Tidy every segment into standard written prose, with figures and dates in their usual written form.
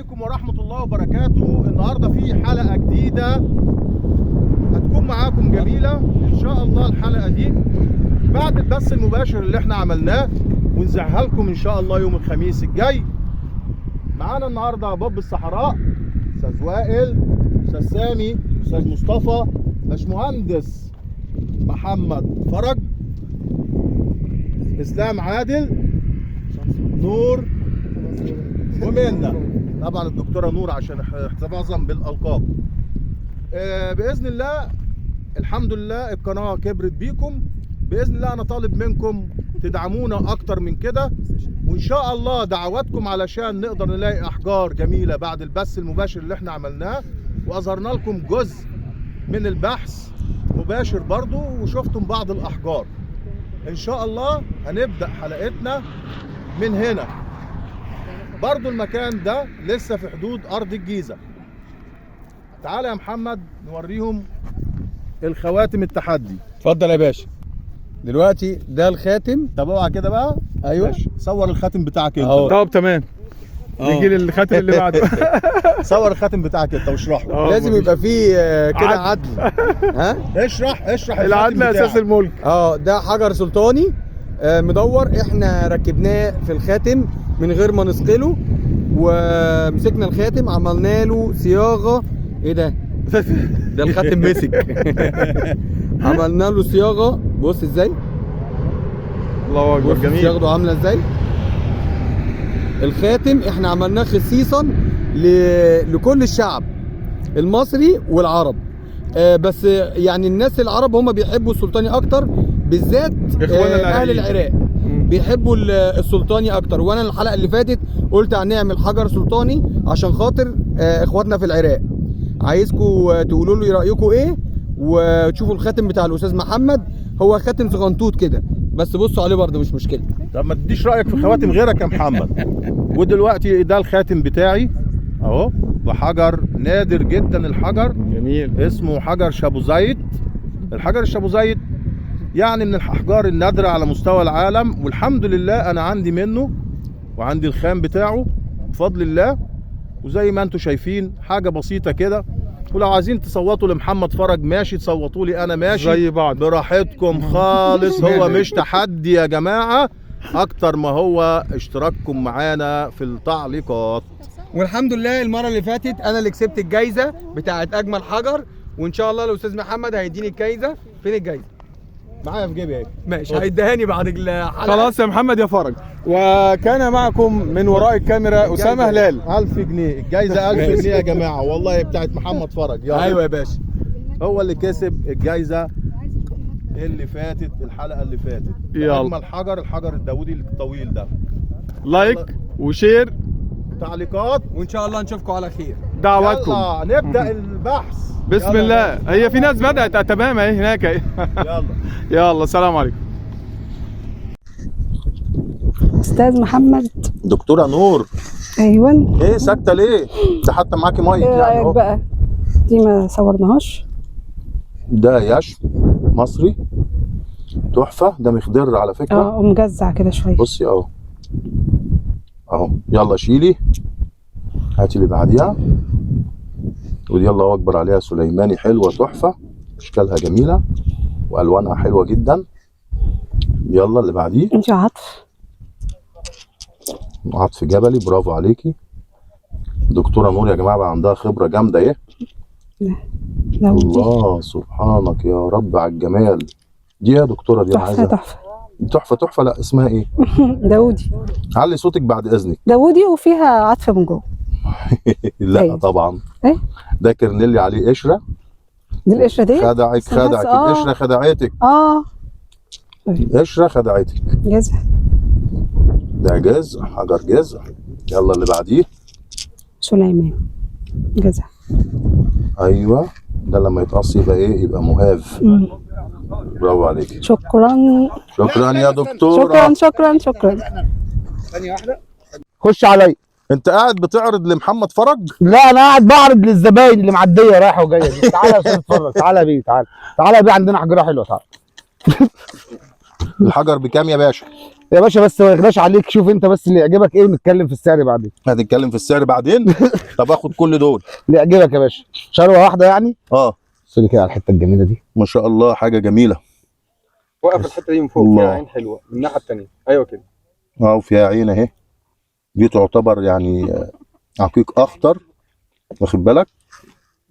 عليكم ورحمة الله وبركاته. النهاردة في حلقة جديدة هتكون معاكم جميلة إن شاء الله. الحلقة دي بعد البث المباشر اللي احنا عملناه ونزعها لكم إن شاء الله يوم الخميس الجاي. معانا النهاردة باب الصحراء، أستاذ وائل، أستاذ سامي، أستاذ مصطفى، باشمهندس محمد فرج، إسلام عادل، نور، ومنا طبعا الدكتوره نور عشان احتفاظا بالالقاب. باذن الله الحمد لله القناه كبرت بيكم. باذن الله انا طالب منكم تدعمونا اكتر من كده، وان شاء الله دعواتكم علشان نقدر نلاقي احجار جميله بعد البث المباشر اللي احنا عملناه، واظهرنا لكم جزء من البحث مباشر برضو وشفتم بعض الاحجار. ان شاء الله هنبدا حلقتنا من هنا. برضو المكان ده لسه في حدود ارض الجيزة. تعالى يا محمد نوريهم الخواتم التحدي. اتفضل يا باشا. دلوقتي ده الخاتم. طب اوعى كده بقى. ايوه ماشي. صور الخاتم بتاعك انت. طب تمام. نيجي للخاتم اللي بعده. صور الخاتم بتاعك انت واشرحه. لازم يبقى فيه كده عدل. ها؟ اشرح العدل اساس الملك. ده حجر سلطاني مدور، احنا ركبناه في الخاتم من غير ما نثقله، ومسكنا الخاتم عملنا له صياغه. ايه ده؟ ده الخاتم مسك. عملنا له صياغه. بص ازاي، الله اكبر، جميل. صياغته عامله ازاي. الخاتم احنا عملناه خصيصا لكل الشعب المصري والعرب، بس يعني الناس العرب هم بيحبوا السلطاني اكتر، بالذات اهل العراق بيحبوا السلطاني اكتر. وانا الحلقه اللي فاتت قلت هنعمل حجر سلطاني عشان خاطر اخواتنا في العراق. عايزكم تقولوا لي رايكم ايه، وتشوفوا الخاتم بتاع الاستاذ محمد. هو خاتم صغنطوط كده بس بصوا عليه برده مش مشكله. طب ما تديش رايك في خواتم غيرك يا محمد. ودلوقتي ده الخاتم بتاعي اهو، بحجر نادر جدا. الحجر جميل، اسمه حجر شابوزيت. الحجر الشابوزيت يعني من الاحجار النادره على مستوى العالم، والحمد لله انا عندي منه وعندي الخام بتاعه بفضل الله. وزي ما انتم شايفين حاجه بسيطه كده. ولو عايزين تصوتوا لمحمد فرج ماشي، تصوتوا لي انا ماشي، زي بعض براحتكم خالص. هو مش تحدي يا جماعه اكتر ما هو اشتراككم معانا في التعليقات. والحمد لله المره اللي فاتت انا اللي كسبت الجايزه بتاعت اجمل حجر، وان شاء الله الاستاذ محمد هيديني الجايزه. فين الجايزه؟ معايا في جيبي اهي. ماشي، هيدهاني بعد الحلقه. خلاص يا محمد يا فرج. وكان معكم من وراء الكاميرا اسامه هلال. 1000 جنيه الجايزه. 1000 جنيه يا جماعه والله بتاعت محمد فرج. يلا. ايوه يا باشا، هو اللي كسب الجايزه اللي فاتت، الحلقه اللي فاتت. يلا. اجمل حجر، الحجر الداوودي الطويل ده. لايك وشير تعليقات، وان شاء الله نشوفكم على خير. دعواتكم. يلا نبدا البحث. بسم يلا الله. هي في ناس بدأت تمام اهي هناك اهي. يلا يلا السلام عليكم. استاذ محمد. دكتوره نور. ايوه. ايه ساكته ليه؟ ده حتى معاكي مايك ايه يعني رايك اهو. بقى؟ دي ما صورناهاش. ده يشم مصري تحفه. ده مخضر على فكره. ومجزع كده شويه. بصي اهو اهو. يلا شيلي، هاتي اللي بعديها. ودي الله اكبر عليها سليماني، حلوه تحفه، اشكالها جميله والوانها حلوه جدا. يلا اللي بعديه. انت عطف. عطف جبلي، برافو عليكي دكتوره نور. يا جماعه بقى عندها خبره جامده ايه. الله سبحانك يا رب على الجمال. دي يا دكتوره دي تحفه تحفه تحفه. لا اسمها ايه؟ داودي. علي صوتك بعد اذنك. داودي وفيها عطف من جوه. لا أيوة. طبعا. ايه ده كرنيلي عليه قشره. دي القشره دي خدعك القشره خدعتك. قشره خدعتك. جزع. ده جزء، حجر جزء. يلا اللي بعديه. سليمان جزع. ايوه ده لما يتقص يبقى ايه؟ يبقى مهاف. برافو عليك. شكرا يا دكتوره. شكرا. ثانيه واحده. خش عليا. انت قاعد بتعرض لمحمد فرج؟ لا انا قاعد بعرض للزباين اللي معديه رايحه وجايه دي. تعالى يا استاذ اتفرج. تعالى بيه. تعالى يا بيه، عندنا حجره حلوه. تعالى. الحجر بكام يا باشا؟ يا باشا بس ما يغلاش عليك، شوف انت بس اللي يعجبك ايه ونتكلم في السعر بعدين. هتتكلم في السعر بعدين. طب اخد كل دول. اللي يعجبك يا باشا، شروه واحده يعني. اه بص لي كده على الحته الجميله دي. ما شاء الله حاجه جميله. وقف الحته دي من فوق الله. فيها عين حلوه من الناحيه الثانيه. ايوه كده. اه وفيها عين اهي. دي تعتبر يعني عقيق اخضر، واخد بالك،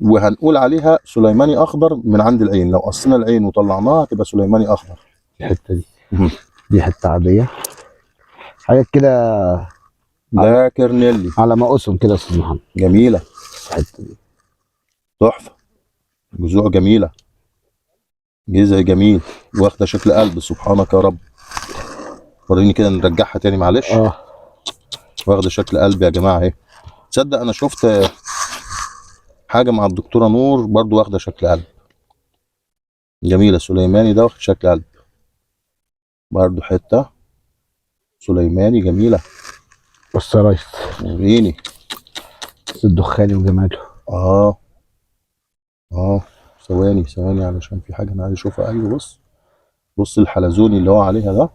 وهنقول عليها سليماني اخضر من عند العين. لو قصينا العين وطلعناها هتبقى سليماني اخضر. الحته دي مهم. دي حته عاديه، حاجات كده ده كرنيلي. على مقاسهم كده يا استاذ محمد. جميله الحته دي تحفه، جذوع جميله، جذع جميل، واخده شكل قلب. سبحانك يا رب. وريني كده نرجعها تاني معلش. واخده شكل قلب يا جماعه اهي. تصدق انا شفت حاجه مع الدكتوره نور برضو واخده شكل قلب. جميله. سليماني ده واخد شكل قلب برضو، حته سليماني جميله. بص يا ريس، وريني. الدخاني وجماله. اه ثواني علشان في حاجه انا عايز اشوفها. ايوه بص الحلزوني اللي هو عليها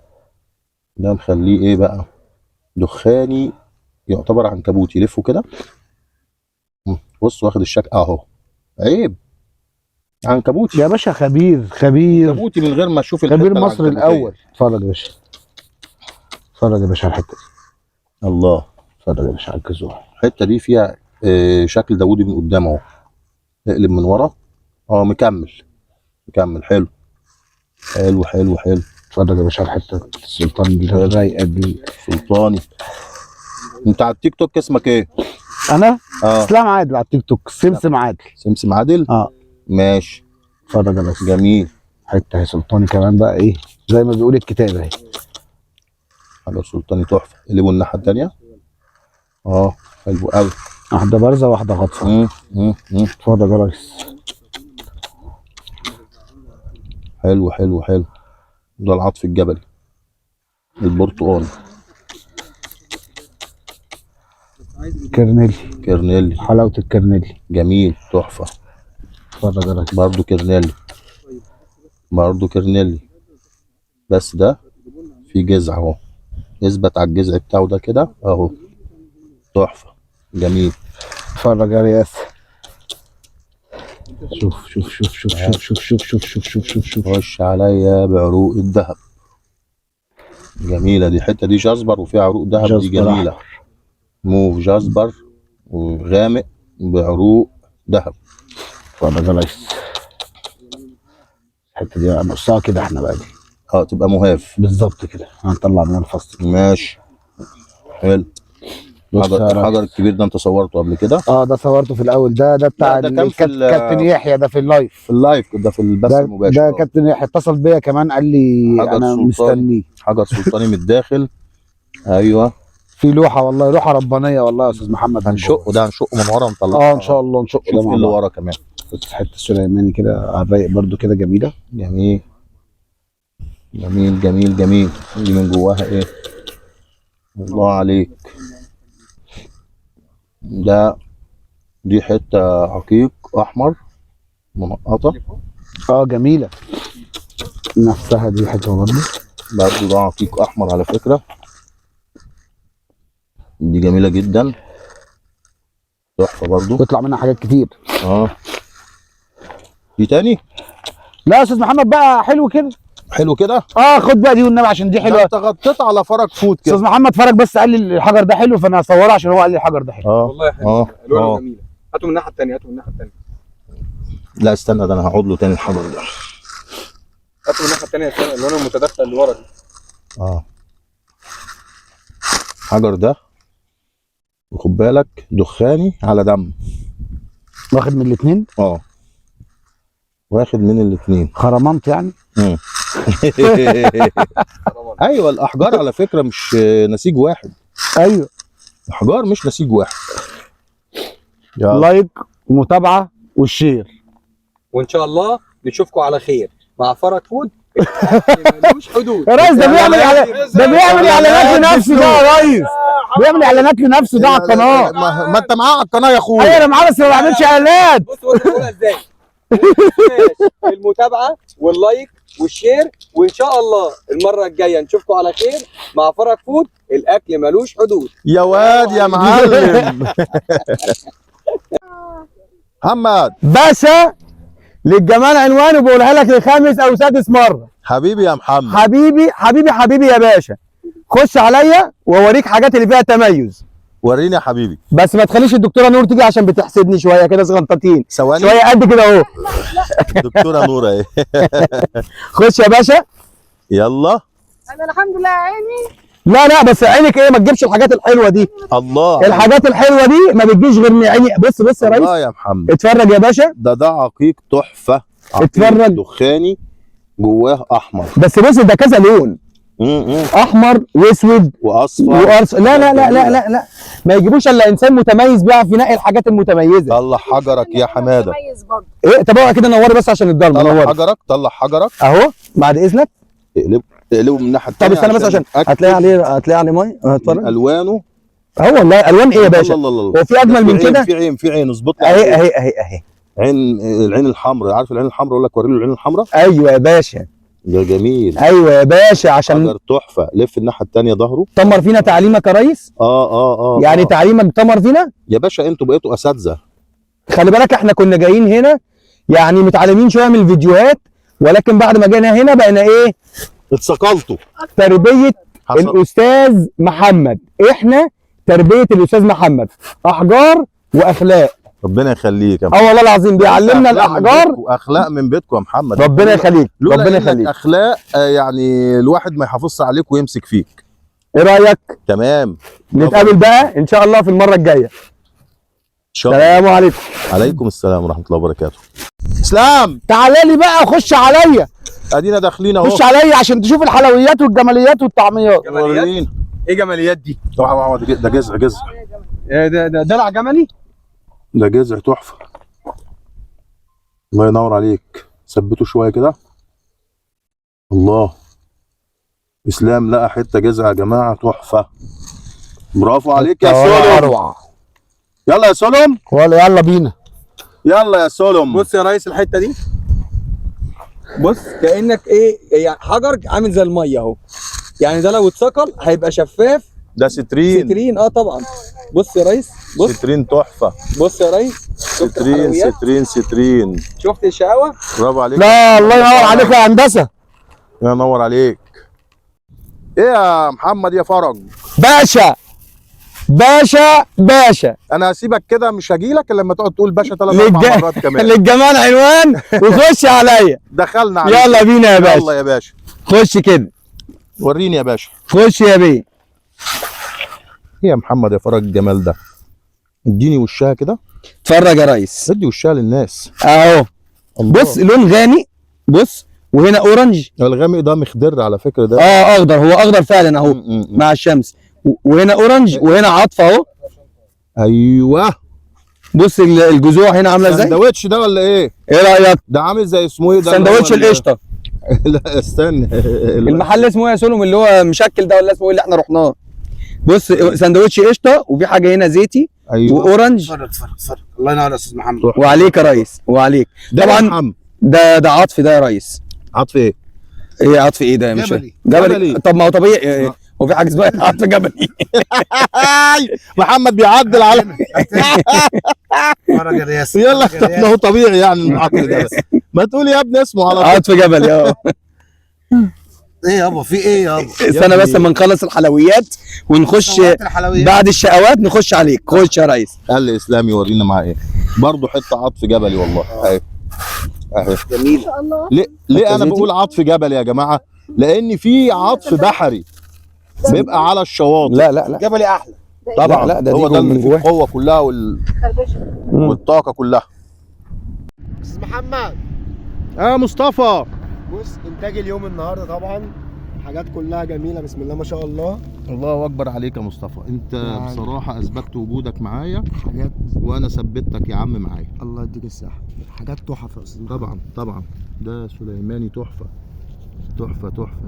ده مخليه ايه بقى؟ دخاني يعتبر عنكبوتي. يلفه كده. بص واخد الشكل اهو. عيب، عنكبوتي يا باشا خبير عنكبوتي من غير ما اشوف الحته خبير مصر العنكبوتية. الاول. اتفرج يا باشا، اتفرج يا باشا على الحته دي. الله. اتفرج يا باشا على الجذوع. الحته دي فيها شكل داوودي من قدام اهو. اقلب من ورا. مكمل حلو. اتفرج يا باشا على الحته السلطان الرايقه دي. سلطاني. انت على التيك توك اسمك ايه؟ انا اسلام عادل على التيك توك. سمسم عادل. سمسم عادل. ماشي. اتفرج يا باشا. جميل. حته هي سلطاني كمان بقى ايه زي ما بيقول الكتاب اهي. حاجه سلطاني تحفه. قلبوا الناحيه الثانيه. حلو قوي. واحده بارزه واحده غطسه. اتفرج يا ريس. حلو. ده العطف الجبلي البرتقالي. كرنيلي. حلاوه الكرنيلي. جميل تحفه. اتفرج يا ريس. برضو كرنيلي بس ده في جذع اهو. اثبت على الجذع بتاعه ده كده اهو. تحفه جميل. اتفرج يا رياس. شوف. خش عليا بعروق الذهب. جميله دي. الحته دي جزبر وفيها عروق ذهب. دي جميله. موف جزبر وغامق بعروق ذهب. اتفرج يا ريس. الحته دي نقصها كده احنا بقى دي. تبقى مهاف بالظبط كده. هنطلع منها الفصل. ماشي. حلو. الحجر الكبير ده انت صورته قبل كده؟ ده صورته في الاول. ده بتاع كابتن يحيى. ده في اللايف. ده في البث المباشر. ده كابتن يحيى اتصل بيا كمان قال لي انا مستنيه. حجر سلطاني من الداخل. ايوه. في لوحه والله، لوحه ربانيه والله يا استاذ محمد. هنشقه من ورا نطلعه. ان شاء الله نشقه. شوف اللي ورا كمان. حته سليماني كده على الرايق برده كده جميله. جميل. دي من جواها ايه؟ الله عليك. دي حته عقيق احمر منقطه. جميله نفسها. دي حته برده ده عقيق احمر على فكره. دي جميله جدا. تحفه برضو. تطلع منها حاجات كتير. دي تاني. لا يا استاذ محمد بقى حلو كده. خد بقى دي والنبي عشان دي حلوه. انت غطيت على فرج فوت كده. استاذ محمد فرج بس قال لي الحجر ده حلو فانا هصوره عشان هو قال لي الحجر ده حلو. والله حلو. الوانه جميله. هاتوا من الناحيه الثانيه. لا استنى، ده انا هقعد له تاني الحجر ده. هاتوا من الناحيه الثانيه. اللون المتداخل اللي ورا دي. الحجر ده وخد بالك دخاني على دم. واخد من الاثنين. واخد من الاثنين. خرمانت يعني. ايوه الاحجار على فكره مش نسيج واحد. ايوه الاحجار مش نسيج واحد. لايك ومتابعه والشير. وان شاء الله نشوفكم على خير مع فرج فود. ملوش حدود. يا ريس ده بيعمل اعلانات لنفسه ده يا ريس. بيعمل اعلانات لنفسه ده على القناه. ما انت معاه على القناه يا اخويا. ايوه انا معاه بس ما بعملش اعلانات. بص بقولها ازاي. المتابعه واللايك والشير، وان شاء الله المره الجايه نشوفكم على خير مع فرج فود. الاكل ملوش حدود. يا واد يا معلم. محمد باشا للجمال عنوان، وبقولها لك لخامس او سادس مره. حبيبي يا محمد. حبيبي حبيبي حبيبي يا باشا، خش عليا واوريك حاجات اللي فيها تميز. وريني يا حبيبي. بس ما تخليش الدكتوره نور تيجي عشان بتحسدني شويه كده صغنطتين، ثواني. شويه قد كده اهو. دكتوره نور اهي. خش يا باشا. يلا. انا الحمد لله عيني. لا بس عينك ايه، ما تجيبش الحاجات الحلوه دي. الله. الحاجات الحلوه دي ما بتجيش غير من عيني. بص يا ريس. الله يا محمد. اتفرج يا باشا. ده عقيق تحفه. عقيق اتفرج. دخاني جواه احمر. بس بص ده كذا لون، احمر واسود واصفر وارص. لا ما يجيبوش الا انسان متميز بيعرف ينقي الحاجات المتميزه. طلع حجرك يا حماده. متميز برضه. ايه طب اقعد كده نوري بس عشان الضلمه. طلع نوري حجرك. طلع حجرك اهو بعد اذنك. اقلبه من الناحيه طب الثانيه. استنى بس عشان هتلاقي عليه ميه. اتفرج. الوانه. اهو والله الوان ايه يا باشا. الله. هو في اجمل من كده؟ في عين اظبط لك. اهي العين الحمراء. عارف العين الحمراء؟ اقول لك وري له العين الحمراء. ايوه يا باشا. ده جميل. ايوه يا باشا عشان حجر تحفه. لف الناحيه الثانيه ظهره. تمر فينا تعليمك يا ريس. يعني تعليمك تمر فينا يا باشا. انتوا بقيتوا اساتذه. خلي بالك احنا كنا جايين هنا يعني متعلمين شويه من الفيديوهات، ولكن بعد ما جينا هنا بقينا ايه؟ اتثقلتوا. تربيه حصل. الاستاذ محمد. احنا تربيه الاستاذ محمد، احجار واخلاق. ربنا يخليك يا محمد. والله العظيم بيعلمنا الاحجار واخلاق من بيتكم يا محمد. ربنا يخليك. لولا ربنا إنك يخليك. اخلاق يعني الواحد ما يحافظش عليك ويمسك فيك. ايه رايك؟ تمام. نتقابل بقى ان شاء الله في المره الجايه. السلام عليكم. عليكم السلام ورحمه الله وبركاته. اسلام تعالى لي بقى، خش عليا. ادينا داخلين اهو. خش عليا عشان تشوف الحلويات والجماليات والطعميات. وريني. ايه جماليات دي؟ ده جزع. ده دلع جملي. ده جزع تحفه. الله ينور عليك. ثبته شويه كده. الله. اسلام لقى حته جزع يا جماعه تحفه. برافو عليك يا سولم. اروع. يلا يا سولم. يلا بينا. يلا يا سولم. بص يا ريس الحته دي، بص كانك ايه يعني حجر عامل زي الميه اهو. يعني ده لو اتثقل هيبقى شفاف. ده سترين. سترين طبعا. بص يا ريس. بص سترين تحفه. بص يا ريس. شفت الحلويات؟ سترين. شفت الشقاوه؟ برافو عليك. لا الله ينور عليك يا هندسه. ينور عليك. ايه يا محمد يا فرج؟ باشا انا هسيبك كده مش هجيلك الا لما تقعد تقول باشا 3-4 مرات كمان. للجمال عنوان وخش عليا. دخلنا عليك. يلا بينا يا باشا. يلا يا باشا. خش كده. وريني يا باشا. خش يا بيه. ايه يا محمد يا فرج الجمال ده؟ اديني وشها كده. اتفرج يا ريس. ادي وشها للناس اهو. الله. بص لون غامق. بص وهنا اورنج. الغامق ده مخضر على فكره ده. اخضر. هو اخضر فعلا اهو مع الشمس. وهنا اورنج وهنا عطف اهو. ايوه. بص الجذوع هنا عامله ازاي؟ سندوتش ده ولا ايه؟ ايه رايك؟ ده عامل زي اسمه ايه ده؟ سندوتش القشطه. لا استنى. المحل اسمه ايه يا سولم اللي هو مشكل ده ولا اسمه ايه اللي احنا رحناه؟ بص سندوتش قشطه وفي حاجه هنا زيتي. ايوه. واورنج. اتفرج. الله ينور يا استاذ محمد. وعليك يا ريس وعليك. طبعا ده عطف ده يا ريس. عطف ايه؟ ايه عطف ايه ده يا مش جبلي. طب ما هو طبيعي. هو في حاجه اسمها عطف جبلي. محمد بيعدل على اتفرج يا رياس. يلا احنا هو طبيعي يعني العطف ده. ما تقول يا ابني اسمه على طول. عطف جبلي. ايه يابا في ايه يابا؟ استنى بس اما نخلص الحلويات ونخش بعد الشقوات نخش عليك. خش يا ريس. قال لي اسلام يورينا معاه ايه. برضه حته عطف جبلي والله. اهي جميل. ليه انا بقول عطف جبلي يا جماعه؟ لان في عطف بحري بيبقى على الشواطئ. لا جبلي احلى طبعا. لا ده هو دي ده من اللي فيه جواه. القوه كلها والطاقه كلها. استاذ محمد مصطفى. بص انتاج اليوم النهارده طبعا حاجات كلها جميله بسم الله ما شاء الله. الله اكبر عليك يا مصطفى. انت بصراحه اثبتت وجودك معايا حاجات وانا ثبتك يا عم معايا. الله يديك الصحه. حاجات تحف يا استاذ. طبعا ده سليماني تحفه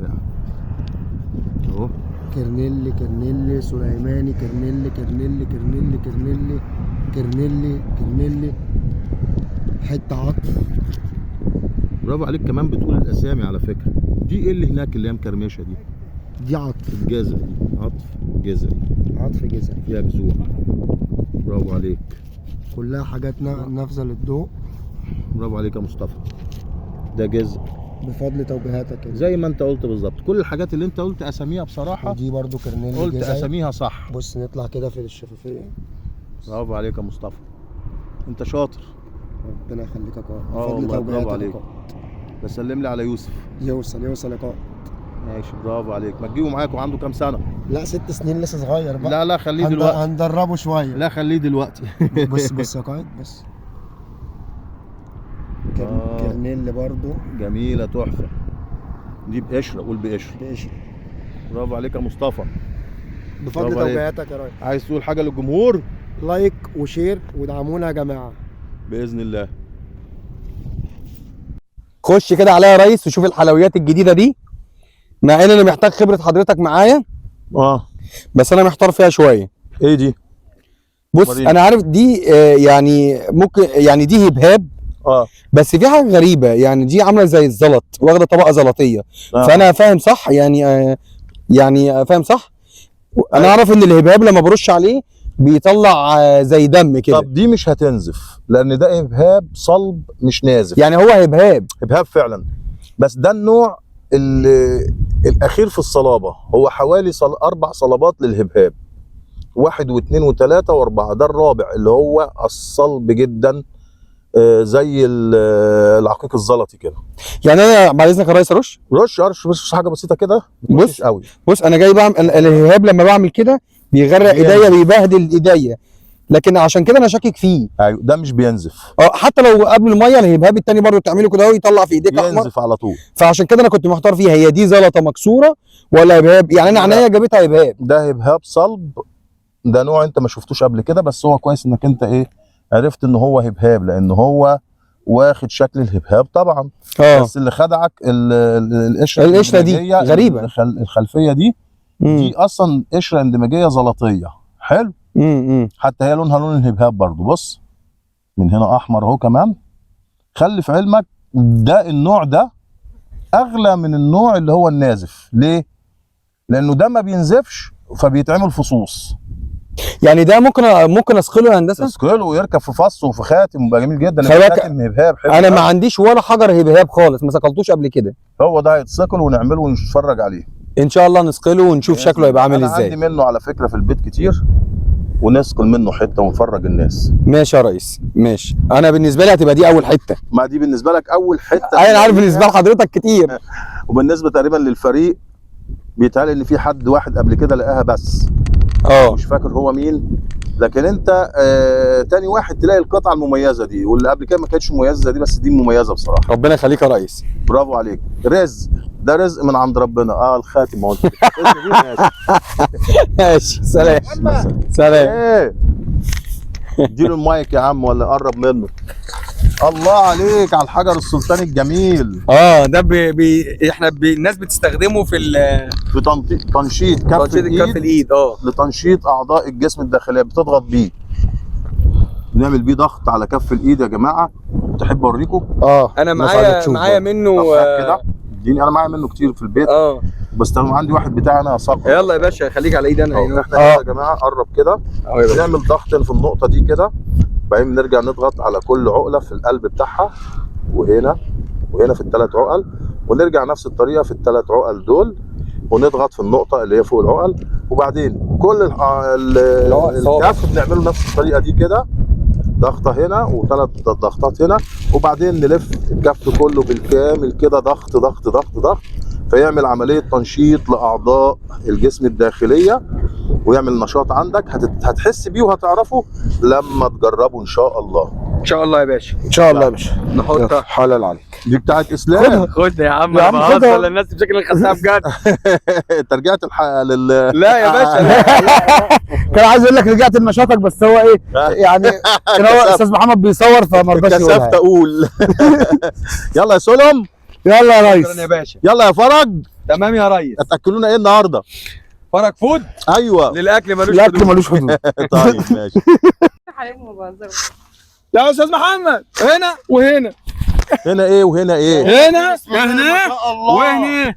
يعني اهو. كرنيلي سليماني كرنيلي حته عطف. برافو عليك، كمان بتقول الاسامي على فكره. دي ايه اللي هناك اللي هي مكرمشه دي؟ دي عطف. الجزء دي عطف جزري عطف جذعي. فيها جذوع. برافو عليك. كلها حاجات نافذه للضوء برافو عليك يا مصطفى. ده جزء بفضل توجيهاتك كده. زي ما انت قلت بالظبط. كل الحاجات اللي انت قلت اساميها بصراحه ودي برضو كرنيل قلت جذعي. اساميها صح. بص نطلع كده في الشفافيه. برافو عليك يا مصطفى، انت شاطر. ربنا يخليك يا قائد. والله بفضل برافو توجيهاتك يا عليك. قائد. بسلم لي على يوسف. يوصل يا قائد. ماشي برافو عليك. ما تجيبه معاك وعنده كام سنه؟ لا 6 سنين لسه صغير بقى. لا خليه دلوقتي. هندربه شويه. لا خليه دلوقتي. بص يا قائد بص. كرنيل برضو جميله تحفه. دي بقشره، قول بقشره. بقشر. برافو عليك يا مصطفى. بفضل برافو عليك. توجيهاتك يا راجل. عايز تقول حاجه للجمهور؟ لايك وشير ودعمونا يا جماعه. باذن الله. خش كده عليا يا ريس وشوف الحلويات الجديده دي، مع ان انا محتاج خبره حضرتك معايا، بس انا محتار فيها شويه. ايه دي؟ بص وريني. انا عارف دي يعني ممكن يعني دي هبهاب، بس في حاجه غريبه، يعني دي عامله زي الزلط، واخده طبقه زلطيه. فانا فاهم صح يعني فاهم صح. انا اعرف ان الهبهاب لما برش عليه بيطلع زي دم كده. طب دي مش هتنزف لان ده ابهاب صلب مش نازف. يعني هو هبهاب ابهاب فعلا، بس ده النوع الاخير في الصلابه. هو حوالي 4 صلابات للهبهاب، 1 و2 و3 و4. ده الرابع اللي هو الصلب جدا، زي العقيق الزلطي كده. يعني انا بعد اذنك يا ريس ارش رش بس حاجه بسيطه كده. بص قوي. بص انا جاي بعمل الهبهاب، لما بعمل كده بيغرق ايديا، بيبهدل ايديا، لكن عشان كده انا شاكك فيه. ايوه ده مش بينزف. حتى لو قبل الميه الهبهاب التاني برضه تعمله كده ويطلع في ايديك احمر، بينزف على طول. فعشان كده انا كنت محتار فيها، هي دي زلطه مكسوره ولا هبهاب؟ يعني انا عينيا جابتها هبهاب. ده هبهاب صلب، ده نوع انت ما شفتوش قبل كده، بس هو كويس انك انت عرفت ان هو هبهاب، لان هو واخد شكل الهبهاب طبعا. بس اللي خدعك القشره دي غريبه. الخلفيه دي اصلا قشره اندماجيه زلطيه. حلو. حتى هي لونها لون الهبهاب برضو. بص من هنا احمر اهو كمان. خلي في علمك ده النوع ده اغلى من النوع اللي هو النازف. ليه؟ لانه ده ما بينزفش فبيتعمل فصوص. يعني ده ممكن اسقله يا هندسه؟ اسقله ويركب في فص وفي خاتم ويبقى جميل جدا. خاتم هبهاب. انا ما عنديش ولا حجر هبهاب خالص، ما سقلتوش قبل كده. هو ده هيتسقل ونعمله ونتفرج عليه ان شاء الله. نسقله ونشوف شكله هيبقى عامل ازاي. انا عندي منه على فكره في البيت كتير، ونسقل منه حته ونفرج الناس. ماشي يا ريس ماشي. انا بالنسبه لي هتبقى دي اول حته. ما دي بالنسبه لك اول حته. انا عارف بالنسبه لحضرتك كتير. وبالنسبه تقريبا للفريق بيتهيألي ان في حد واحد قبل كده لقاها بس. مش فاكر هو مين، لكن انت تاني واحد تلاقي القطعه المميزه دي، واللي قبل كده ما كانتش مميزه دي، بس دي مميزه بصراحه. ربنا يخليك يا ريس. برافو عليك. رزق، ده رزق من عند ربنا. الخاتم اهو. ماشي سلام. سلام. اديله المايك يا عم ولا قرب منه. الله عليك على الحجر السلطاني الجميل. ده احنا الناس بتستخدمه في تنشيط كف الايد. لتنشيط اعضاء الجسم الداخليه. بتضغط بيه، بنعمل بيه ضغط على كف الايد يا جماعه. تحب اوريكم؟ انا معايا منه كده. اديني، انا معايا منه كتير في البيت. بس عندي واحد بتاعي انا صقر. يلا يا باشا خليك على ايدي انا. احنا يا جماعه قرب كده. بنعمل ضغط في النقطه دي كده، بعدين بنرجع نضغط على كل عقله في القلب بتاعها، وهنا في ال3 عقل، ونرجع نفس الطريقه في ال3 عقل دول، ونضغط في النقطه اللي هي فوق العقل، وبعدين كل الكف بنعمله نفس الطريقه دي كده، ضغطه هنا و3 ضغطات هنا، وبعدين نلف الكف كله بالكامل كده، ضغط ضغط ضغط ضغط، فيعمل عمليه تنشيط لاعضاء الجسم الداخليه ويعمل نشاط عندك. هتحس بيه وهتعرفه لما تجربه ان شاء الله. ان شاء الله يا باشا. ان شاء الله يا باشا. نحطها حلال عليك. دي بتاعت اسلام. خدها يا عم. انا بهزر، الناس بشكل خدتها بجد. انت رجعت لا يا باشا. كان عايز اقول لك رجعت لنشاطك، بس هو يعني كان هو استاذ محمد بيصور فما رضاش يقولها. كسفت اقول. يلا يا سلم. يلا يا ريس. شكرا يا باشا. يلا يا فرج. تمام يا ريس. هتاكلونا ايه النهارده؟ فرج فود. ايوه. للاكل ملوش حدود. طيب ماشي. يا استاذ محمد هنا وهنا. هنا ايه وهنا ايه؟ هنا هنا وهنا.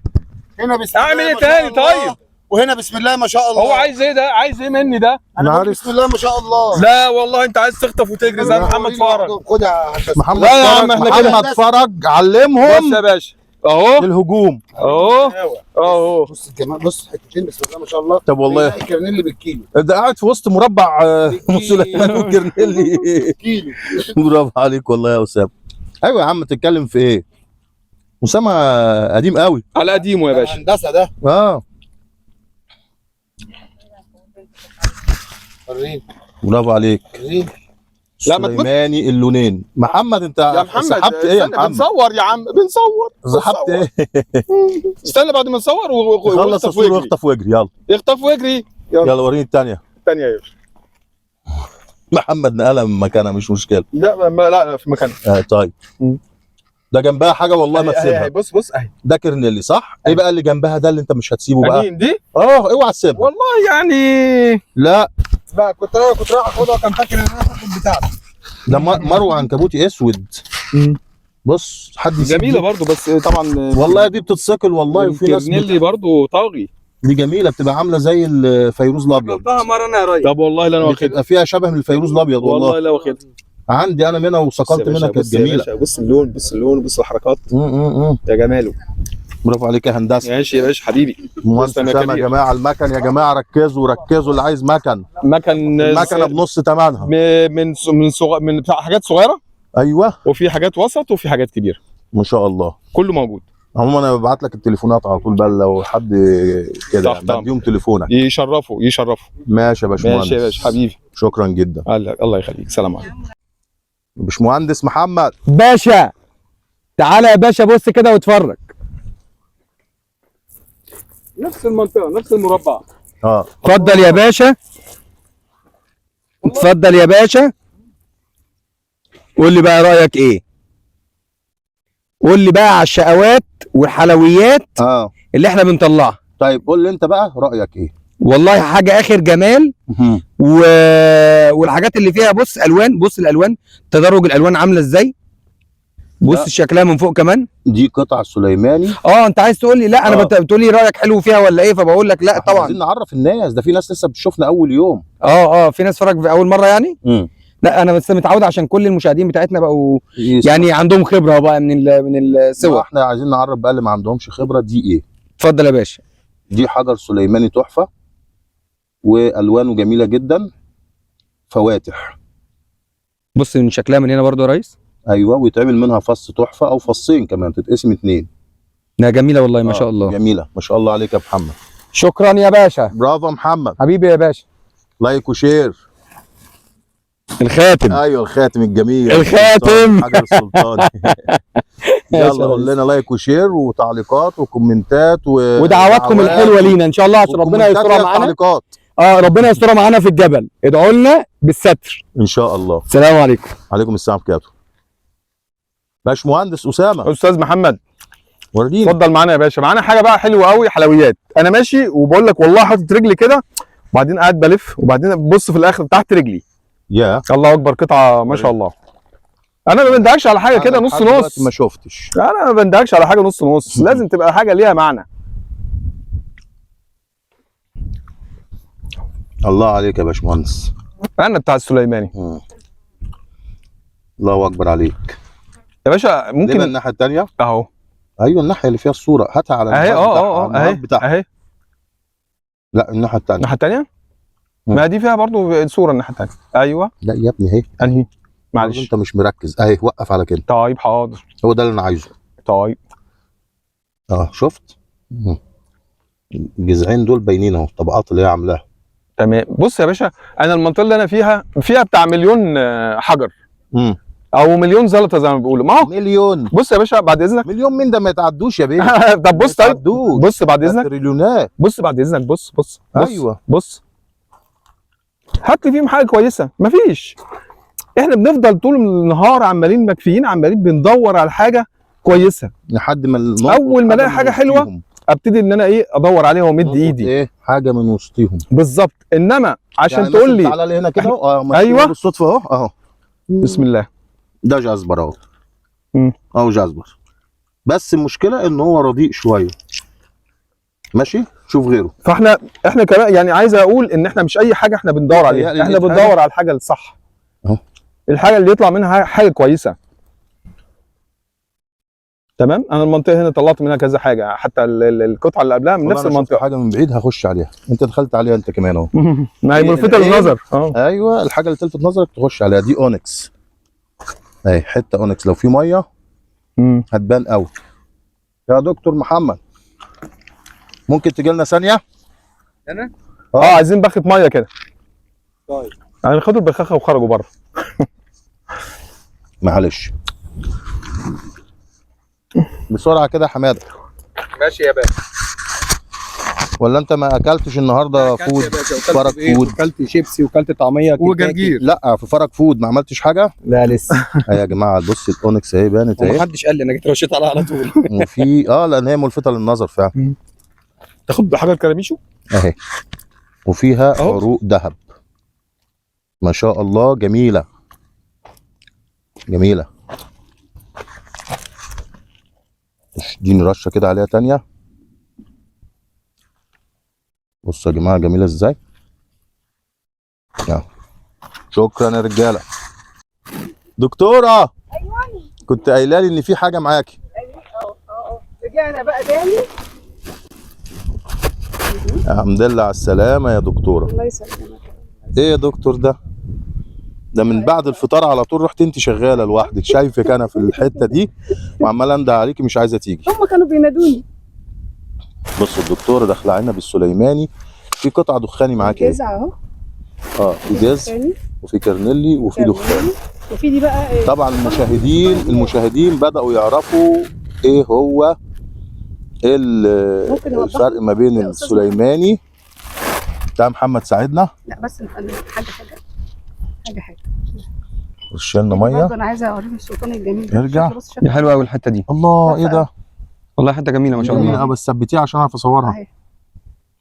هنا بسم الله اعمل ايه ما شاء تاني الله. طيب؟ وهنا بسم الله ما شاء الله. هو عايز ايه ده؟ عايز ايه مني ده؟ انا بقول عارف. بسم الله ما شاء الله. لا والله انت عايز تخطف وتجري زي محمد فرج. خدها يا هندسة. محمد لا يا عم، فرج، احنا كده محمد فرج بص علمهم يا باشا اهو الهجوم. اهو اهو. بص الجمال، بص حتتين بسم الله ما شاء الله. طب والله الكرنيل بالكيلو. ده قاعد في وسط مربع سليمان وكرنيلي. كيلو. برافو عليك والله يا اسامه. ايوه يا عم، تتكلم في ايه؟ اسامه قديم قوي. على قديمه يا باشا. هندسه ده. اه وريني برافو عليك. وريني. لا، ما تمد- سليماني اللونين. محمد انت يا محمد سحبت ايه يا استنى، محمد؟ بنصور يا عم بنصور. سحبت ايه؟ استنى بعد ما نصور خلص واخطف تصوير واجري. واخطف واجري. يلا اخطف واجري. يلا وريني الثانيه. الثانيه يا باشا. محمد نقلها من مكانها مش مشكله. لا في مكانها. طيب ده جنبها حاجه والله ما تسيبها. بص اهي. ده كرنيلي صح؟ ايه بقى اللي جنبها ده اللي انت مش هتسيبه بقى؟ مين دي؟ اوعى تسيبها. والله يعني لا لا كنت رايح اخدها، كان فاكر ان انا هاخد بتاعتي. ده مروه عنكبوتي اسود. بص حد يسيب جميله دي؟ برضو بس طبعا. والله دي بتتثقل والله. وفي ناس كرنيلي برضو طاغي. دي جميله، بتبقى عامله زي الفيروز الابيض. مره انا يا ريس. طب والله لا انا واخدها. بتبقى فيها شبه من الفيروز الابيض والله. والله لا واخدها. عندي انا منها وسقلت منها، كانت جميله. بص اللون، بص اللون، بص الحركات. يا جماله. برافو عليك يا هندسه. ماشي يا باشا حبيبي. مهندس تسلم يا اسامه. يا كبير. جماعه المكن، يا جماعه ركزوا اللي عايز مكن. المكنه بنص ثمنها. من بتاع حاجات صغيره، ايوه وفي حاجات وسط، وفي حاجات كبيره. ما شاء الله. كله موجود. عموما انا ببعت لك التليفونات على طول بقى لو حد كده تحت أمرك. بديهم تليفونك. يشرفوا. ماشي يا باشمهندس. ماشي يا باشا حبيبي. شكرا جدا. الله يخليك. سلام عليكم. باشمهندس محمد. باشا تعالى يا باشا، بص كده واتفرج. نفس المنطقه، نفس المربع. اتفضل يا باشا، اتفضل يا باشا. قول لي بقى رايك ايه؟ قول لي بقى على الشقوات والحلويات اللي احنا بنطلعها. طيب قول لي انت بقى رايك ايه؟ والله حاجه اخر جمال والحاجات اللي فيها بص الوان، بص الالوان، تدرج الالوان عامله ازاي. بص شكلها من فوق كمان. دي قطع سليماني. انت عايز تقول لي لا انا بتقول لي رايك حلو فيها ولا ايه، فبقول لك لا طبعا. عايزين نعرف الناس، ده في ناس لسه بتشوفنا اول يوم. في ناس فرج في اول مره يعني. لا انا بس متعود عشان كل المشاهدين بتاعتنا بقوا يعني عندهم خبره بقى من الصور. احنا عايزين نعرف بقى اللي ما عندهمش خبره دي ايه. اتفضل يا باشا. دي حجر سليماني تحفه، والوانه جميله جدا، فواتح. بص من شكلها من هنا برضو يا ريس. ايوه، ويتعمل منها فص تحفه او فصين كمان، تتقسم 2. لا جميله والله ما شاء الله. جميله ما شاء الله عليك يا محمد. شكرا يا باشا. برافو يا محمد. حبيبي يا باشا. لايك وشير. الخاتم. ايوه الخاتم الجميل. الخاتم. حجر السلطاني. يلا قول لنا لايك وشير وتعليقات وكومنتات ودعواتكم الحلوه لينا ان شاء الله عشان ربنا يسترها معانا. ربنا يسترها معانا في الجبل. ادعوا لنا بالستر ان شاء الله. السلام عليكم. عليكم السلام كابتن. باشمهندس اسامه. استاذ محمد وريني. اتفضل معانا يا باشا. معانا حاجه بقى حلوه قوي، حلويات. انا ماشي وبقول لك والله حاطط رجلي كده، وبعدين قاعد بلف، وبعدين ببص في الاخر تحت رجلي. الله اكبر، قطعه ما شاء الله. انا ما بندهكش على حاجه كده نص نص. ما شفتش. انا ما بندهكش على حاجه نص نص. لازم تبقى حاجه ليها معنى. الله عليك يا باشمهندس. انا بتاع السليماني. الله اكبر عليك يا باشا. ممكن الناحيه الثانيه اهو. ايوه الناحيه اللي فيها الصوره هاتها على اهي. اهي. لا الناحيه الثانيه. الناحيه الثانيه. ما دي فيها برضو صوره الناحيه الثانيه. ايوه. لا يا ابني اهي. انهي؟ معلش انت مش مركز. اهي وقف على كده. طيب حاضر. هو ده اللي انا عايزه. طيب. شفت؟ الجذعين دول باينين اهو، الطبقات اللي هي عاملاها. تمام. بص يا باشا، انا المنطقه اللي انا فيها بتاع مليون حجر. او مليون زلطه زي ما بيقولوا. ما هو مليون. بص يا باشا بعد اذنك. مليون مين ده؟ ما يتعدوش يا بيه. طب بص. طيب بص بعد اذنك. تريليونات. بص بعد اذنك. بص. ايوه بص. هات لي فيهم حاجه كويسه. مفيش. احنا بنفضل طول النهار عمالين مكفيين، عمالين بندور على حاجه كويسه لحد ما اول ما الاقي حاجه حلوه ابتدي ان انا ادور عليها وامد ايدي. حاجه من وسطهم بالظبط. انما عشان يعني تقول لي تعالى لي هنا كده ايوه بالصدفه اهو بسم الله. ده جزبر اهو. مم. اهو جزبر، بس المشكله ان هو رديء شويه. ماشي، شوف غيره. احنا كمان يعني عايز اقول ان احنا مش اي حاجه احنا بندور عليها، يعني احنا لقيت بندور حاجة؟ على الحاجه الصح. اهو. الحاجه اللي يطلع منها حاجه كويسه. تمام. انا المنطقه هنا طلعت منها كذا حاجه، حتى القطعه اللي قبلها من والله نفس أنا شفت المنطقه. حاجه من بعيد هخش عليها، انت دخلت عليها انت كمان اهو. ما هي ملفته للنظر. ايوه، الحاجه اللي تلفت نظرك تخش عليها دي اونكس. اهي حته اونكس، لو في ميه هتبان قوي. يا دكتور محمد، ممكن تجي لنا ثانيه؟ انا عايزين بخة ميه كده. طيب يعني خدوا البخاخه وخرجوا بره. معلش بسرعه كده يا حماده. ماشي يا باشا. ولا انت ما اكلتش النهارده فود؟ فرج فود وكلت شيبسي وكلت طعميه وجرجير. لا، في فرج فود ما عملتش حاجه. لا لسه. اهي يا جماعه بص الاونكس اهي بانت اهي. ومحدش قال لي، انا جيت رشيت على طول. وفي لان هي ملفته للنظر فعلا. تاخد حاجه كراميشو اهي، وفيها أهو. عروق ذهب ما شاء الله، جميله جميله. اديني رشه كده عليها تانية. بصوا يا جماعه جميله ازاي. يلا. شكرا يا رجاله. دكتوره، كنت قايله لي ان في حاجه معاكي. رجعنا بقى تاني. الحمد لله على السلامه يا دكتوره. الله يسلمك. ايه يا دكتور ده من بعد الفطار على طول رحت انت شغاله لوحدك، شايفك انا في الحته دي وعمال انده عليكي مش عايزه تيجي. هم كانوا بينادوني. بصوا الدكتوره داخله علينا بالسليماني، في قطع دخاني معاكي اهي. جزع اهو. في جاز وفي كرنيلي وفي دخان. وفي دي بقى إيه؟ طبعا المشاهدين بداوا يعرفوا ايه هو الفرق ما بين السليماني. بتاع محمد ساعدنا. لا بس حاجه رش لنا ميه. انا عايزه اوريك السلطان الجميل. ارجع. دي حلوه قوي الحته دي. الله، ايه ده؟ والله حته جميله ما شاء الله. جميله بس ثبتيها عشان اعرف اصورها. اهي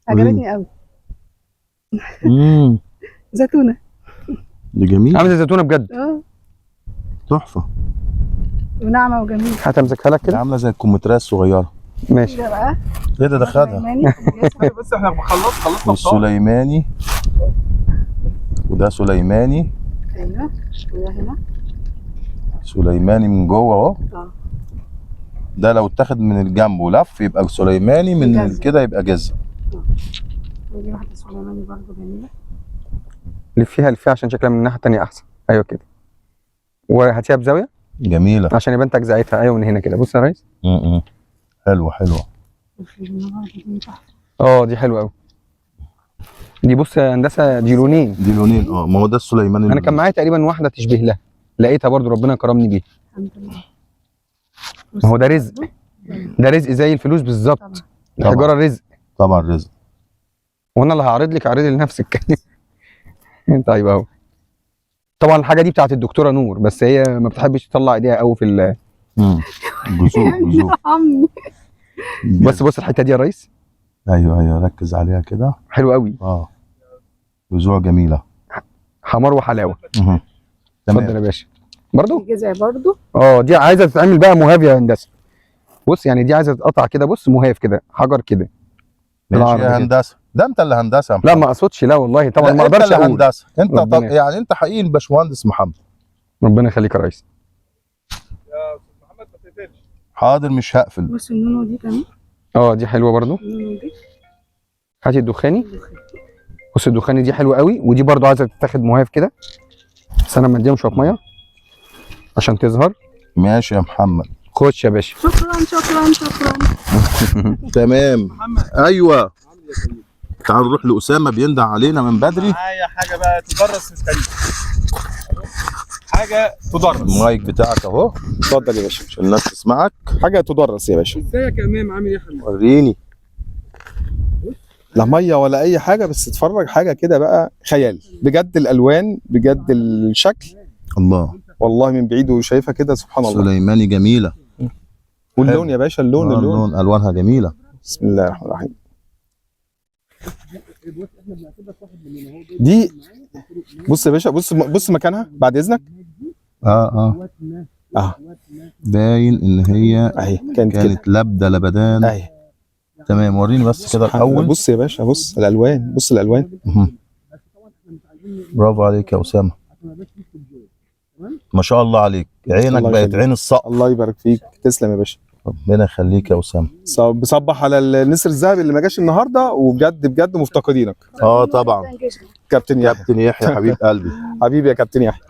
عجبتني قوي. زيتونه. دي جميله. عامله زي الزيتونه بجد. تحفه. وناعمه وجميله. هتمسكها لك كده. عامله زي الكمثريه الصغيره. ماشي. ده بقى ايه ده خدها. بس احنا خلصنا والسليماني وده سليماني. ايوه وده هنا سليماني من جوه اهو. ده لو اتاخد من الجنب ولف يبقى سليماني، من كده يبقى جزء. ودي واحده سليماني برضه جميله. لفيها عشان شكلها من الناحيه الثانيه احسن. ايوه كده. وهاتيها بزاويه جميله عشان يبان تجزئتها. ايوه من هنا كده. بص يا ريس. حلوه. دي حلوه قوي. دي بص يا هندسه، دي لونين. ما هو ده السليماني. انا كان معايا تقريبا واحده تشبه لها، لقيتها برضو ربنا كرمني بيها. الحمد لله. ما هو ده رزق. ده رزق زي الفلوس بالظبط. الحجاره رزق. طبعا رزق. وانا اللي هعرض لك اعرضي لنفسك. طيب اهو. طبعا الحاجه دي بتاعت الدكتوره نور، بس هي ما بتحبش تطلع ايديها قوي في جذور. بس بص الحته دي يا ريس. ايوه ركز عليها كده. حلو قوي. جذوع جميله. حمار وحلاوه. اتفضل يا باشا. برضو جزع برضو. دي عايزه تتعمل بقى مهاف يا هندسه. بص يعني دي عايزه تتقطع كده. بص مهاف كده، حجر كده. ماشي يا هندسه. ده انت اللي هندسه يا محمد. لا ما اقصدش، لا والله طبعا ما اقدرش اقول. هندسه انت يعني انت حقيقي الباشمهندس محمد. ربنا يخليك يا ريس. يا استاذ محمد ما تقفلش. حاضر مش هقفل. بص النونو دي كمان. دي حلوه برضو. النونو دي. هاتي الدخاني. بص الدخاني دي حلوه قوي، ودي برضو عايزه تتاخد مهاف كده. بس انا مديهم شويه ميه عشان تظهر. ماشي يا محمد. خش يا باشا. شكرا. تمام. ايوه. تعال نروح لاسامه بيندع علينا من بدري. معايا حاجه بقى تدرس مستنيك. حاجه تدرس. المايك بتاعك اهو. اتفضل يا باشا عشان الناس تسمعك. حاجه تدرس يا باشا. ازيك يا امام، عامل ايه يا حبيبي؟ وريني. لا ميه ولا اي حاجه، بس اتفرج حاجه كده بقى خيال بجد. الالوان بجد، الشكل الله والله من بعيد وشايفها كده سبحان الله. سليماني جميله. واللون يا باشا، اللون الوانها جميله. بسم الله الرحمن الرحيم. دي بص يا باشا، بص مكانها بعد اذنك. اه اه باين ان هي اهي كانت كده كانت لبده لبدان. اهي. تمام، وريني بس كده الاول. بص يا باشا، بص الالوان، بص الالوان. مهم. برافو عليك يا اسامه، ما شاء الله عليك، عينك الله بقت يخليك. عين الصقر. الله يبارك فيك، تسلم يا باشا. ربنا يخليك يا اسامه. بصبح على النسر الذهبي اللي ما جاش النهارده، وبجد بجد مفتقدينك. اه طبعا، كابتن يحيى، كابتن يحيى حبيب قلبي، حبيبي يا كابتن يحيى.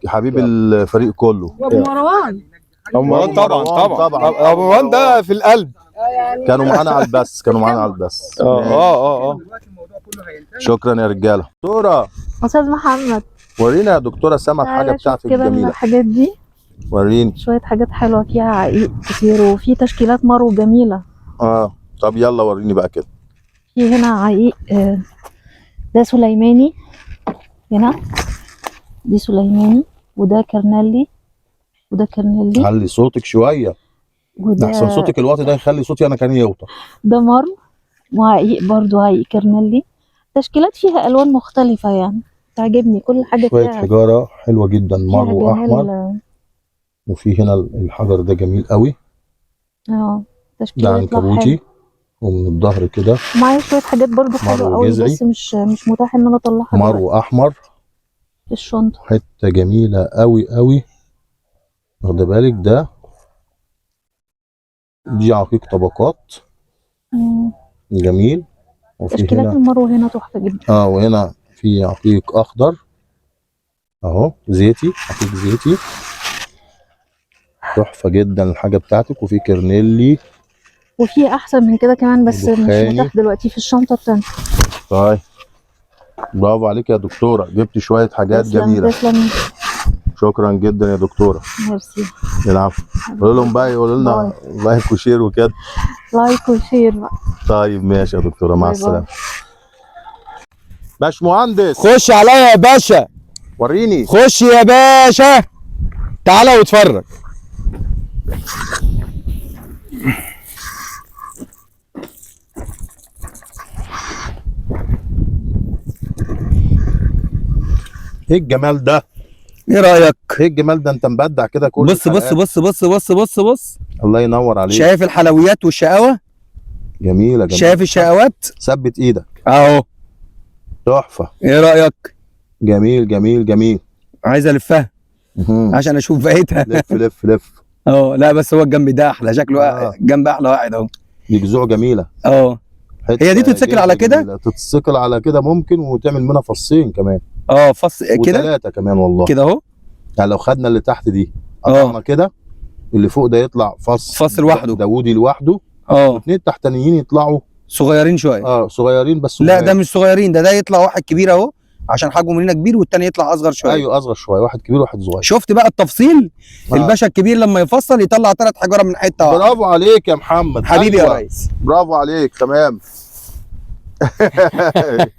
حبيب الفريق كله. وابو مروان ابو مروان طبعا طبعا، ابو مروان ده في القلب. كانوا معانا على البث، كانوا معانا على البث. اه شكرا يا رجاله. دكتوره استاذ محمد، ورينا يا دكتوره سما الحاجه تعالى شوف بتاعتك كده الجميله. الحاجات دي، وريني. شوية حاجات حلوة فيها عقيق كتير، وفي تشكيلات مرو جميلة. طب يلا وريني بقى كده. في هنا عقيق ده سليماني، هنا دي سليماني، وده كرنلي، وده كرنلي، علي صوتك شويه، وده احسن صوتك الوقت ده يخلي صوتي انا كان يوطى. ده مرو، وعقيق برضو عقيق كرنلي. تشكيلات فيها ألوان مختلفة يعني، تعجبني كل حاجة شويه فيها حجاره حلوه جدا، فيها مرو احمر، جمال. وفي هنا الحجر ده جميل قوي، ده تشكيلة عنكبوتي، ومن الظهر كده معايا شوية حاجات برضو حلوة قوي، جذعي. بس مش متاح ان انا اطلعها دلوقتي مرو احمر في الشنطة. حته جميله قوي قوي، واخده بالك ده، دي عقيق طبقات جميل. وفي تشكيلات هنا المرو هنا تحفة جدا. وهنا في عقيق اخضر اهو، زيتي، عقيق زيتي تحفه جدا الحاجه بتاعتك. وفي كرنيلي، وفي احسن من كده كمان، بس مش دخاني. متاح دلوقتي في الشنطة التانية. طيب برافو عليك يا دكتوره، جبت شويه حاجات جميله. تسلم. شكرا جدا يا دكتوره. ميرسي. العفو. قولوا لهم بقى، يقولوا لنا لايك وشير وكده. لايك وشير بقى. طيب ماشي يا دكتوره، مع باي السلامه. باشمهندس خش عليا يا باشا، وريني. خش يا باشا، تعالى واتفرج. ايه الجمال ده؟ ايه رايك؟ ايه الجمال ده؟ انت مبدع كده كل بص بص الحلقات. بص بص بص بص. الله ينور عليك. شايف الحلويات والشقاوه؟ جميله. شايف الشقاوات؟ ثبت ايدك اهو. تحفه. ايه رايك؟ جميل جميل جميل. عايز الفها عشان اشوف بقيتها. لف لف لف. لا بس هو الجنب ده احلى شكله، جنب احلى واحد اهو. دي جذوع جميله. هي دي تتسكل على كده؟ تتسكل على كده ممكن، وتعمل منها فصين كمان. فص كده وثلاثه كمان والله كده اهو. يعني لو خدنا اللي تحت دي قطعنا كده، اللي فوق ده يطلع فص لوحده، داوودي لوحده، واثنين تحتانيين يطلعوا صغيرين شويه. صغيرين بس. لا ده مش صغيرين، ده يطلع واحد كبير اهو عشان حجمه مننا كبير، والتاني يطلع اصغر شويه. ايوه اصغر شويه، واحد كبير وواحد صغير. شفت بقى التفصيل؟ الباشا الكبير لما يفصل يطلع 3 حجاره من حته واحده. برافو عليك يا محمد حبيبي يا ريس. برافو عليك. تمام.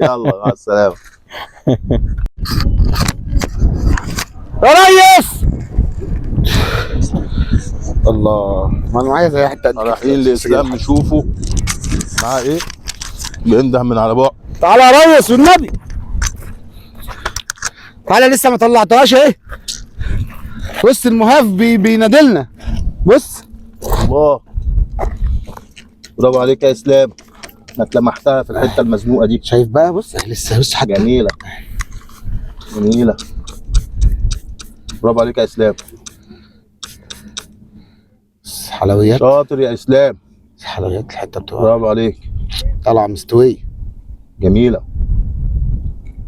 يلا مع السلامه يا ريس. الله، ما انا معايا زي حته. رايحين لاسلام نشوفه معاه ايه، بينده من على بعد. تعالى يا ريس والنبي، تعالى، لسه ما طلعتهاش اهي. بص المهاف بينادلنا، بص. الله، برافو عليك يا اسلام، انك لمحتها في الحته المزنوقه دي. شايف بقى؟ بص لسه، بص حاجه جميله جميله. برافو عليك يا اسلام، حلويات. شاطر يا اسلام، حلويات الحته بتوع. برافو عليك، طالعه مستويه. جميله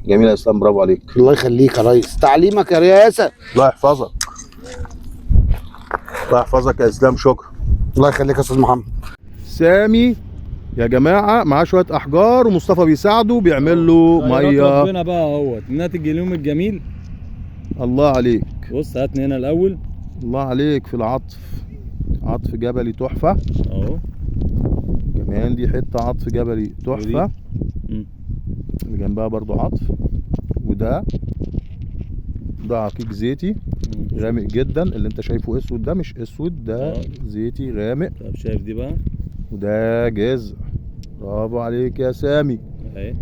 جميله يا اسلام، برافو عليك. الله يخليك يا ريس، تعليمك يا رياسه. الله يحفظك، الله يحفظك يا اسلام. شكرا. الله يخليك يا استاذ محمد. سامي يا جماعه معاه شويه احجار، ومصطفى بيساعده بيعمل له ميه. ربنا بقى اهوت ناتج اليوم الجميل. الله عليك. بص هاتني هنا الاول. الله عليك في العطف، عطف جبلي تحفه اهو. كمان دي حته عطف جبلي تحفه، اللي جنبها برضو عطف. وده عقيق زيتي غامق جدا، اللي انت شايفه اسود ده مش اسود، ده زيتي غامق. طب شايف دي بقى؟ وده جذع. برافو عليك يا سامي. اهي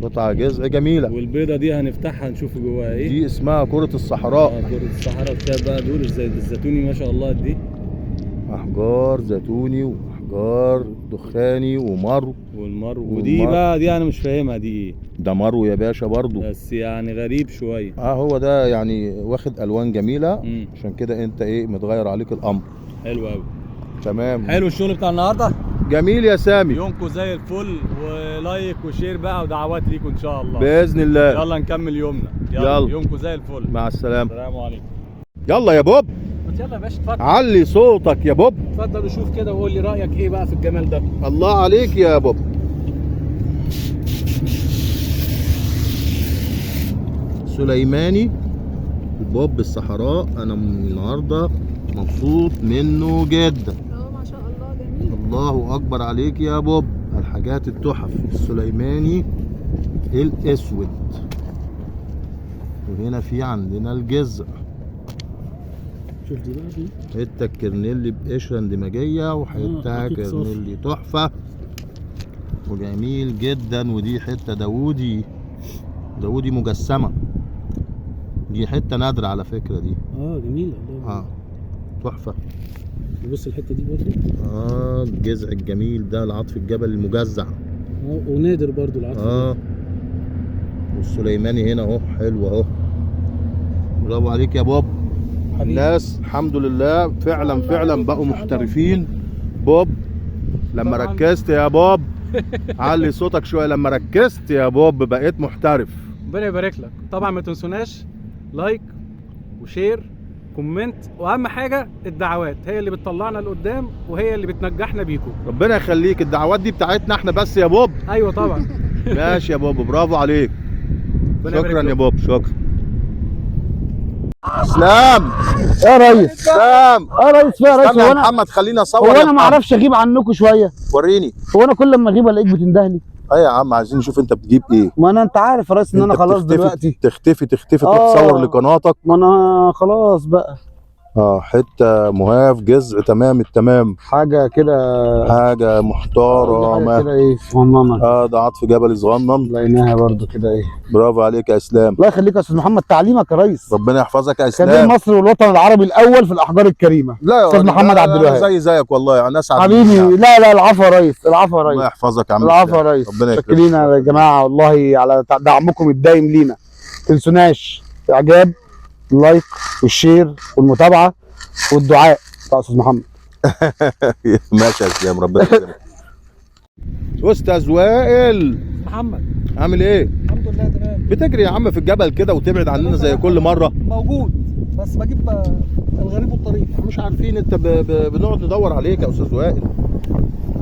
قطعه جذع جميله. والبيضه دي هنفتحها نشوف جواها ايه. دي اسمها كره الصحراء. كرة الصحراء. شايف بقى دول الزيتوني ما شاء الله قد ايه. احجار زيتوني واحجار دخاني ومرو. ودي بقى دي انا مش فاهمها دي ايه. ده مرو يا باشا برضو، بس يعني غريب شويه. هو ده يعني واخد الوان جميله. عشان كده انت ايه متغير عليك الامر. حلو قوي. تمام. حلو الشغل بتاع النهارده. جميل يا سامي. يومكم زي الفل، ولايك وشير بقى ودعوات ليكم ان شاء الله باذن الله. يلا نكمل يومنا. يلا. يومكم زي الفل. مع السلامه. السلام عليكم. يلا يا بوب. يلا يا باشا اتفضل. علي صوتك يا بوب. اتفضل وشوف كده وقول لي رايك ايه بقى في الجمال ده. الله عليك يا بوب. سليماني بوب الصحراء، انا النهارده مبسوط منه جدا. ما شاء الله جميل. الله اكبر عليك يا بوب. الحاجات التحف السليماني الاسود. وهنا في عندنا الجزء. شوف دي بقى دي حته كرنيلي بقشره اندماجيه وحته كرنيلي تحفه وجميل جدا. ودي حته داوودي مجسمه. دي حته نادره على فكره دي. جميله والله. تحفه. بص الحته دي برضه. الجذع الجميل ده العطف الجبل المجزع. ونادر برضه العطف. والسليماني هنا اهو حلو اهو. برافو عليك يا بوب. الناس الحمد لله فعلا بقوا محترفين. بوب لما ركزت يا بوب علي صوتك شويه. لما ركزت يا بوب بقيت محترف. ربنا يبارك لك. طبعا ما تنسوناش لايك وشير كومنت، واهم حاجه الدعوات هي اللي بتطلعنا لقدام وهي اللي بتنجحنا بيكم. ربنا يخليك. الدعوات دي بتاعتنا احنا بس يا بوب. ايوه طبعا. ماشي يا بوب. برافو عليك. شكرا يا بوب. شكرا. اسلام يا ريس. اسلام. يا ريس يا ريس. استنى يا محمد خليني اصور. هو انا ما اعرفش اغيب عنكم شويه؟ وريني. هو انا كل ما اغيب الاقيك بتندهلي. يا عم عايزين نشوف انت بتجيب ايه. ما انت عارف يا ريس ان انا خلاص دلوقتي تختفي تروح تصور لقناتك. ما انا خلاص بقى. حته مهاف جزء تمام التمام. حاجه كده. حاجه محترمه كده ايه صغننه. ده عطف جبل صغنن. لقيناها برضو كده ايه. برافو عليك يا اسلام. الله يخليك يا استاذ محمد. تعليمك يا ريس. ربنا يحفظك يا اسلام. كبير مصر والوطن العربي الاول في الاحجار الكريمه. لا يا استاذ محمد عبد الوهاب. زيك والله يا ناس حبيبي. لا العفو يا ريس. العفو يا ريس. الله يحفظك يا عم. العفو يا ريس. شكرين يا جماعه والله على دعمكم الدايم لينا. ما تنسوناش الاعجاب اللايك والشير والمتابعه والدعاء بتاع استاذ محمد. ماشي يا اسلام. ربنا يكرمك. استاذ وائل محمد عامل ايه؟ الحمد لله تمام. بتجري يا عم في الجبل كده وتبعد عننا زي كل مره. موجود بس بجيب الغريب والطريق. مش عارفين انت بنقعد ندور عليك يا استاذ وائل.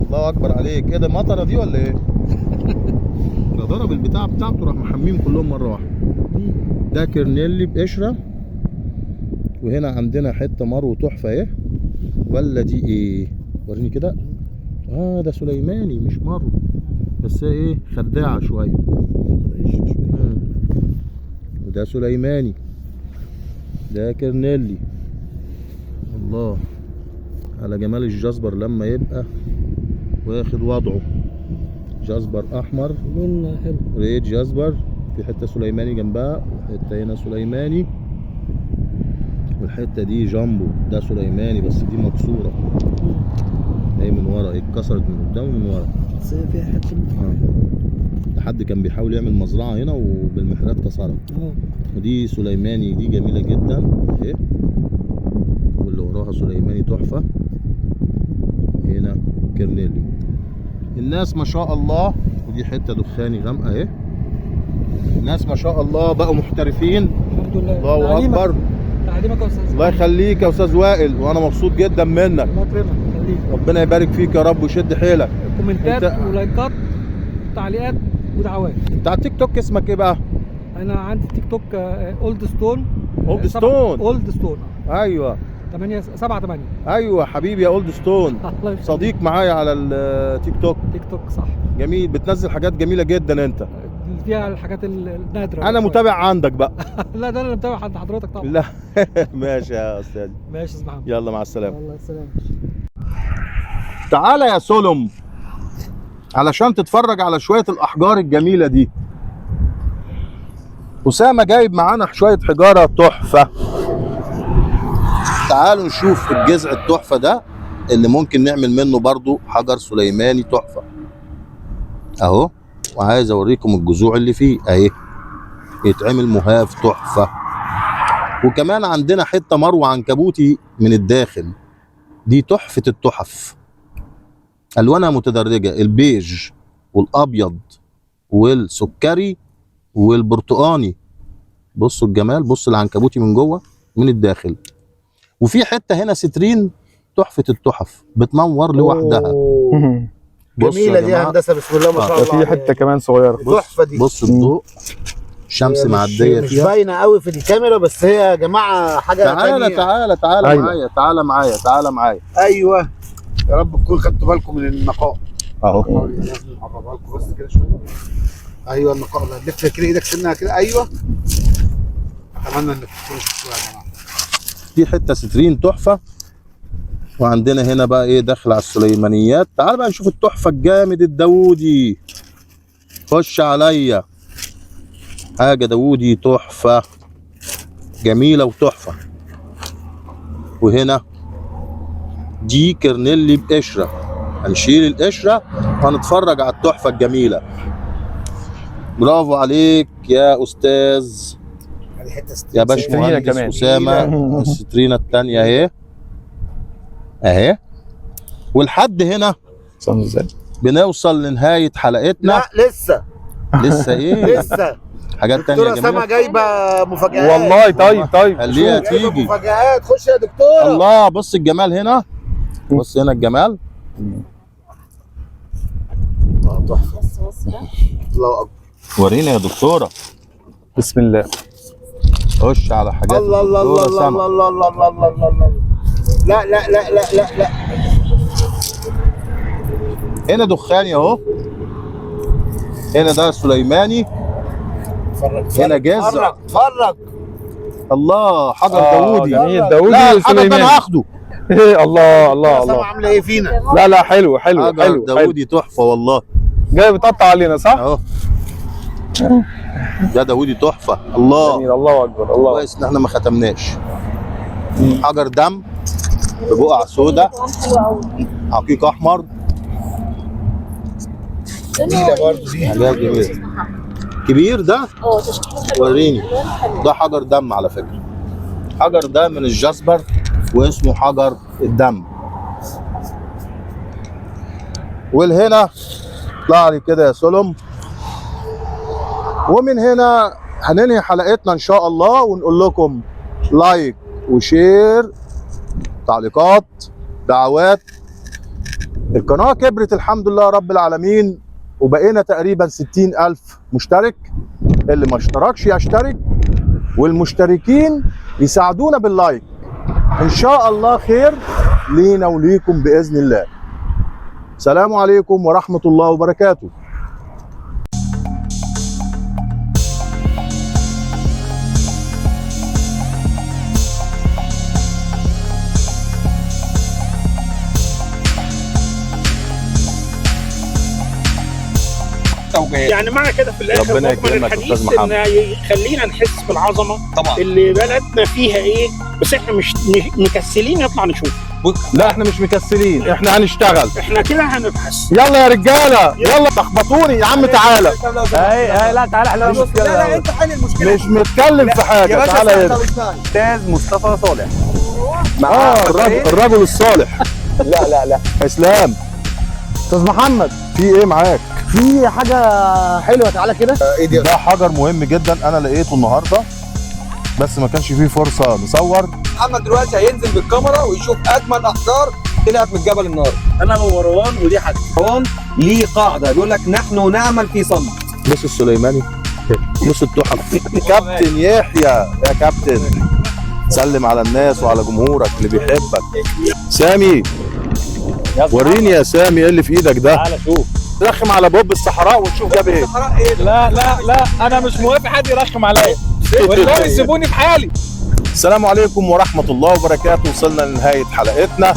الله اكبر عليك. ايه ده مطره دي ولا ايه؟ ده ضرب البتاع بتاعته راح محميهم كلهم مره واحده. ده كرنيلي بقشره. وهنا عندنا حته مرو تحفه اهي. ولا دي ايه؟ وريني كده. ده سليماني مش مرو بس ايه خداعه شويه. وده سليماني. ده كرنيلي. الله على جمال الجزبر لما يبقى واخد وضعه. جزبر احمر لون حلو. ريت جزبر. في حته سليماني جنبها وحته هنا سليماني. والحته دي جامبو. ده سليماني بس دي مكسوره. هي من ورا اتكسرت من قدام ومن ورا. بس هي فيها حته. حد كان بيحاول يعمل مزرعه هنا وبالمحرات كسرها. ودي سليماني دي جميله جدا اهي. واللي وراها سليماني تحفه. هنا كرنيلي. الناس ما شاء الله. ودي حته دخاني غامقه اهي. الناس ما شاء الله بقوا محترفين. الحمد لله. الله اكبر. تعليمك يا استاذ. الله يخليك يا استاذ وائل. وانا مبسوط جدا منك. الله يكرمك. خليك. ربنا يبارك فيك يا رب ويشد حيلك. كومنتات ولايكات وتعليقات ودعوات. انت على التيك توك اسمك ايه بقى؟ انا عندي تيك توك اولد ستون. اولد ستون. اولد ستون. ايوه 7 ايوه حبيبي يا اولد ستون. صديق معايا على التيك توك. تيك توك صح. جميل. بتنزل حاجات جميله جدا انت. فيها الحاجات النادره. انا متابع عندك بقى. لا ده انا متابع عند حضرتك طبعا. لا ماشي يا استاذ. ماشي يا استاذ محمد. يلا مع السلامه. الله السلام. تعالى يا سولم علشان تتفرج على شويه الاحجار الجميله دي. أسامة جايب معانا شوية حجارة تحفة. تعالوا نشوف الجذع التحفة ده اللي ممكن نعمل منه برضو حجر سليماني تحفة اهو. وعايز اوريكم الجذوع اللي فيه اهي، يتعمل مهاف تحفة. وكمان عندنا حتة مروة عنكبوتي من الداخل، دي تحفة التحف. الوانها متدرجة، البيج والابيض والسكري والبرتقاني. بصوا الجمال، بصوا العنكبوتي من جوه من الداخل. وفي حته هنا سترين تحفه التحف بتنور لوحدها. جميله دي هندسه بسم الله ما شاء الله. في حته كمان صغيره تحفه دي. بصوا الضوء، شمس معديه مش فيها. باينه قوي في الكاميرا بس هي يا جماعه حاجه تعالى تانية. تعالى أيوة. معايا، تعالى معايا. ايوه يا رب تكونوا خدتوا بالكم من النقاء اهو. لازم نقربها لكم بس كده شويه. ايوه النقاء ده، لف كده ايدك سنها كده. ايوه اتمنى انك تكونوا شفتوها يا جماعه. دي حته سترين تحفه. وعندنا هنا بقى ايه داخل على السليمانيات. تعال بقى نشوف التحفه الجامد الداوودي. خش عليا حاجه داوودي تحفه جميله وتحفه. وهنا دي كرنيلي بقشره، هنشيل القشره وهنتفرج على التحفه الجميله. برافو عليك يا استاذ يا باشمهندس كمان. اسامه. السترينه الثانيه اهي اهي. ولحد هنا بنوصل لنهايه حلقتنا. لا لسه ايه لسه حاجات تانية دكتوره سما جميله جايبه مفاجآت والله. طيب خليها جايبة تيجي. مفاجآت. خش يا دكتوره. الله، بص الجمال هنا، بص هنا الجمال. تحفه. الله اكبر. ورينا يا دكتوره. بسم الله. خش على حاجات الله الله الله الدكتورة الله سما. الله الله الله الله الله الله. لا لا لا لا لا لا. هنا دخاني اهو. هنا ده سليماني. هنا جذع. اتفرج. الله، حجر داوودي. جميل داوودي لا الحجر ده وسليمان. انا هاخده. الله الله سما الله. عامله ايه فينا؟ لا حلو حجر داوودي تحفه والله. جاي بتقطع علينا صح؟ اهو ده داوودي تحفه. الله، جميل. الله اكبر. الله كويس ان احنا ما ختمناش. حجر دم ببقع سودا، عقيق احمر. جميله برضه دي. حاجات جميله. كبير ده وريني. ده حجر دم على فكره. حجر ده من الجسبر واسمه حجر الدم. والهنا طلع لي كده يا سلم. ومن هنا هننهي حلقتنا ان شاء الله، ونقول لكم لايك وشير، تعليقات، دعوات. القناه كبرت الحمد لله رب العالمين، وبقينا تقريبا 60,000 مشترك. اللي ما اشتركش يشترك، والمشتركين يساعدونا باللايك. ان شاء الله خير لينا وليكم باذن الله. السلام عليكم ورحمه الله وبركاته. يعني معنى كده في الاخر ربنا مجمل يكرمك يا الحديث أستاذ محمد. ان يخلينا نحس بالعظمه طبعا. اللي بلدنا فيها ايه، بس احنا مش مكسلين نطلع نشوف. لا احنا مش مكسلين، احنا هنشتغل. احنا كده هنبحث. يلا يا رجاله، يلا تخبطوني يا عم. تعالى لا تعالى احنا لا انت حل المشكله. مش متكلم في حاجه. تعالى هنا. استاذ مصطفى صالح. الرجل الصالح. لا اسلام. استاذ محمد في ايه معاك؟ في حاجه حلوه تعالى كده. ايه ده حجر مهم جدا انا لقيته النهارده، بس ما كانش فيه فرصه نصور. محمد دلوقتي هينزل بالكاميرا ويشوف اجمل احجار طلعت من جبل النار. انا ومروان ودي حاجه. مروان ليه قاعده بيقول لك نحن نعمل في صمت. بص السليماني، بص التحف. كابتن يحيى يا كابتن، سلم على الناس وعلى جمهورك اللي بيحبك. سامي وريني يا سامي ايه اللي في ايدك ده. تعالى شوف. رخم على بوب الصحراء ونشوف جاب ايه. لا انا مش موافق حد يرخم عليا، والله سيبوني في حالي. السلام عليكم ورحمه الله وبركاته. وصلنا لنهايه حلقتنا.